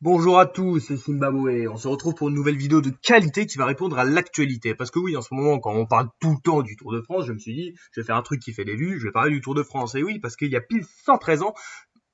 Bonjour à tous, c'est Zimbabwe. On se retrouve pour une nouvelle vidéo de qualité qui va répondre à l'actualité. Parce que oui, en ce moment, quand on parle tout le temps du Tour de France, je me suis dit, je vais faire un truc qui fait des vues, je vais parler du Tour de France. Et oui, parce qu'il y a pile 113 ans,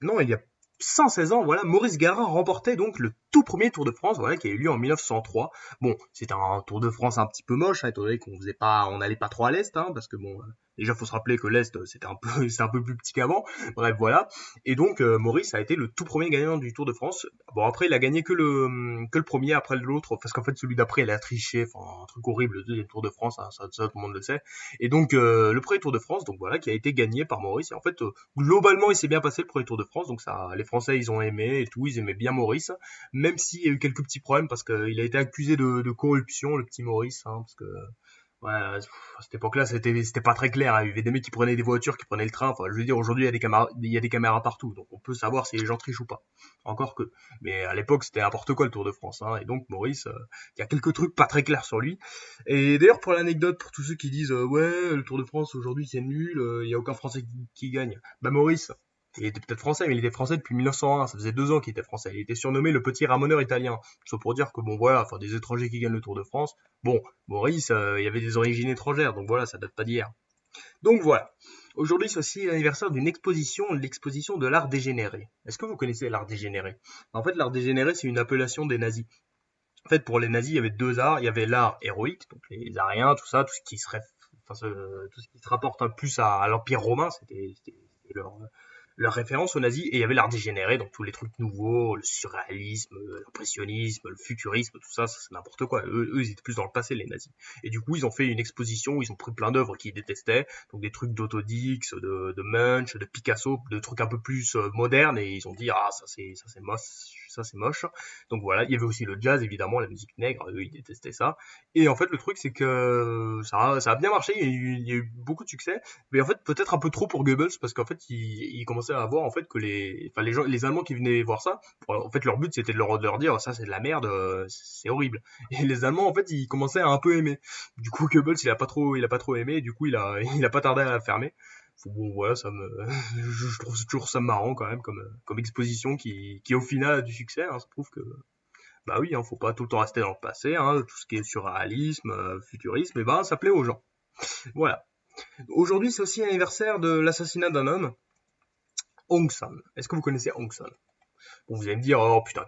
non, il y a 116 ans, voilà, Maurice Garin remportait donc le tout premier Tour de France, voilà, qui a eu lieu en 1903. Bon, c'était un Tour de France un petit peu moche, hein, étant donné qu'on faisait pas, on n'allait pas trop à l'est, hein, parce que bon, déjà faut se rappeler que l'est c'était un peu, c'est un peu plus petit qu'avant. Bref, voilà. Et donc Maurice a été le tout premier gagnant du Tour de France. Bon, après il a gagné que le premier, après l'autre, parce qu'en fait celui d'après il a triché, enfin un truc horrible, le deuxième Tour de France, hein, ça tout le monde le sait. Et donc le premier Tour de France, donc voilà, qui a été gagné par Maurice. Et en fait, globalement, il s'est bien passé le premier Tour de France, donc ça, les Français, ils ont aimé et tout, ils aimaient bien Maurice, même s'il y a eu quelques petits problèmes parce qu'il a été accusé de corruption, le petit Maurice, hein, parce que ouais, à cette époque-là, c'était pas très clair, hein. Il y avait des mecs qui prenaient des voitures, qui prenaient le train. Enfin, je veux dire, aujourd'hui, il y a des caméras partout, donc on peut savoir si les gens trichent ou pas. Encore que. Mais à l'époque, c'était n'importe quoi le Tour de France, hein. Et donc Maurice, il y a quelques trucs pas très clairs sur lui. Et d'ailleurs, pour l'anecdote, pour tous ceux qui disent ouais, le Tour de France aujourd'hui c'est nul, il y a aucun Français qui gagne. Bah Maurice, il était peut-être français, mais il était français depuis 1901. Ça faisait 2 ans qu'il était français. Il était surnommé le petit ramoneur italien. Sauf pour dire que bon voilà, enfin des étrangers qui gagnent le Tour de France. Bon, Maurice, il y avait des origines étrangères, donc voilà, ça date pas d'hier. Donc voilà. Aujourd'hui, c'est aussi l'anniversaire d'une exposition, l'exposition de l'art dégénéré. Est-ce que vous connaissez l'art dégénéré? En fait, l'art dégénéré, c'est une appellation des nazis. En fait, pour les nazis, il y avait deux arts. Il y avait l'art héroïque, donc les Ariens, tout ça, tout ce qui serait, enfin, tout ce qui se rapporte un plus à l'Empire romain, c'était leur référence aux nazis. Et il y avait l'art dégénéré, donc tous les trucs nouveaux, le surréalisme, l'impressionnisme, le futurisme, tout ça, c'est n'importe quoi. Eux, ils étaient plus dans le passé, les nazis. Et du coup, ils ont fait une exposition où ils ont pris plein d'œuvres qu'ils détestaient, donc des trucs d'Autodix, de Munch, de Picasso, de trucs un peu plus modernes, et ils ont dit ah ça c'est moche, ça c'est moche. Donc voilà, il y avait aussi le jazz évidemment, la musique nègre, eux ils détestaient ça. Et en fait le truc c'est que ça a bien marché, il y a eu beaucoup de succès, mais en fait peut-être un peu trop pour Goebbels parce qu'en fait il commençait à voir en fait que les gens, les Allemands qui venaient voir ça, en fait leur but c'était de leur dire ça c'est de la merde, c'est horrible. Et les Allemands en fait ils commençaient à un peu aimer. Du coup Goebbels il a pas trop aimé, et du coup il a pas tardé à la fermer. Bon voilà, je trouve toujours ça marrant quand même comme exposition qui au final a du succès, hein. Ça prouve que bah oui, hein, faut pas tout le temps rester dans le passé, hein, tout ce qui est surréalisme, futurisme, et ben ça plaît aux gens. Voilà. Aujourd'hui, c'est aussi l'anniversaire de l'assassinat d'un homme, Aung San. Est-ce que vous connaissez Aung San? Bon, vous allez me dire, oh putain,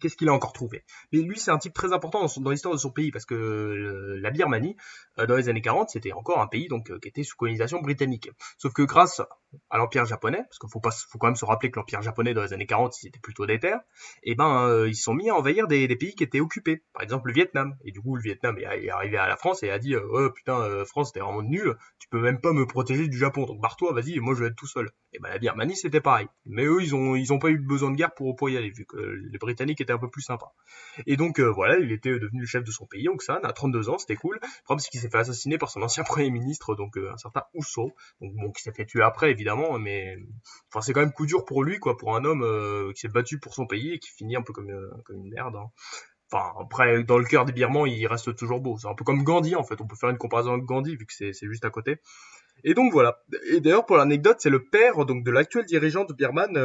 qu'est-ce qu'il a encore trouvé? Mais lui, c'est un type très important dans l'histoire de son pays, parce que la Birmanie, dans les années 40, c'était encore un pays donc qui était sous colonisation britannique. Sauf que grâce à l'Empire japonais, parce qu'il faut quand même se rappeler que l'Empire japonais dans les années 40, ils étaient plutôt des terres, et ben ils se sont mis à envahir des pays qui étaient occupés. Par exemple le Vietnam. Et du coup, le Vietnam est arrivé à la France et a dit, oh putain, France, t'es vraiment nul, tu peux même pas me protéger du Japon, donc barre-toi, vas-y, moi je vais être tout seul. Et ben la Birmanie, c'était pareil. Mais eux, ils ont pas eu besoin de guerre pour y aller, vu que les Britanniques étaient un peu plus sympas. Et donc voilà, il était devenu le chef de son pays, Aung San, à 32 ans, c'était cool. Le problème, c'est qu'il s'est fait assassiner par son ancien premier ministre, donc un certain Ousso, donc bon, qui s'est fait tuer après, évidemment, mais enfin c'est quand même coup dur pour lui, quoi, pour un homme qui s'est battu pour son pays et qui finit un peu comme une merde, hein. Enfin, après, dans le cœur des Birmans, il reste toujours beau. C'est un peu comme Gandhi, en fait. On peut faire une comparaison avec Gandhi, vu que c'est juste à côté. Et donc voilà. Et d'ailleurs pour l'anecdote, c'est le père donc de l'actuel dirigeant de Birman,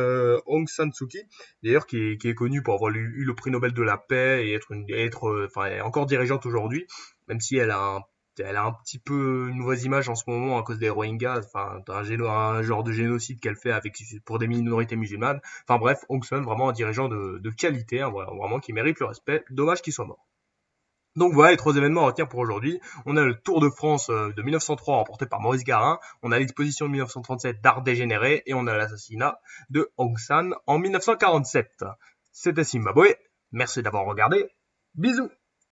Aung San Suu Kyi, d'ailleurs qui est connu pour avoir eu le prix Nobel de la paix et enfin elle est encore dirigeante aujourd'hui, même si elle a un petit peu une mauvaise image en ce moment à cause des Rohingyas, enfin un genre de génocide qu'elle fait avec pour des minorités musulmanes. Enfin bref, Aung San vraiment un dirigeant de qualité, hein, voilà, vraiment qui mérite le respect. Dommage qu'il soit mort. Donc voilà les trois événements à retenir pour aujourd'hui. On a le Tour de France de 1903 remporté par Maurice Garin, on a l'exposition de 1937 d'art dégénéré et on a l'assassinat de Aung San en 1947. C'était Zimbabwe, merci d'avoir regardé, bisous.